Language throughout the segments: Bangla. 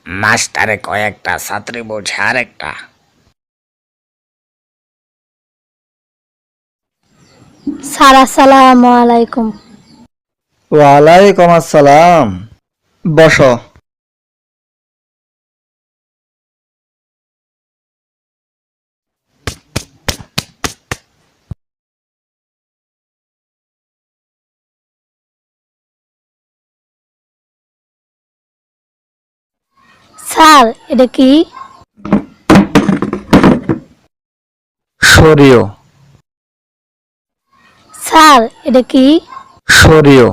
মাস্টারে কয়েকটা, ছাত্রী বলছে আরেকটা। স্যার আসসালামু আলাইকুম। ওয়ালাইকুম আসসালাম। বসো। স্যার এটা কি? সরিও স্যার এটা কি? সরিও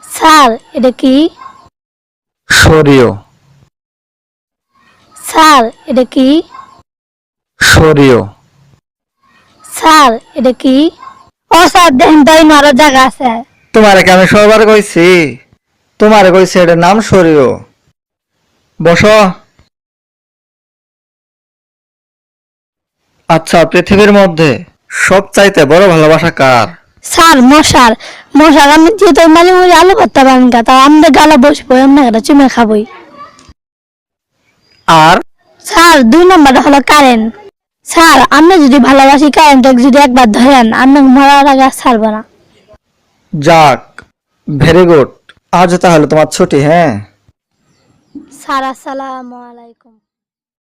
স্যার এটা কি? সরিও স্যার এটা কি? সরিও। স্যার এটা কি? ও স্যার দেখেন তো আরো জায়গা আছে। তোমারে কি আমি সবার কইছি? তোমারে কইছি এটার নাম সরিও। বসো। আচ্ছা, পৃথিবীর মধ্যে সবচাইতে বড় ভালোবাসা কার? স্যার মশার। মশার আমি যেহেতু মাঝে মাঝে আলু করতে পারেন তা আমাদের গালা বসবো এমনি একটা চুমে খাবই। আর স্যার 2 নম্বরটা হলো কারেন্ট। স্যার আমরা যদি ভালোবাসি কারেন্ট যদি একবার ধরেন আমরা মরার আগে আর ছাড়বো না। যাক, ভেরি গুড। আজ তাহলে তোমার ছুটি। হ্যাঁ, স্যার আসসালামু আলাইকুম।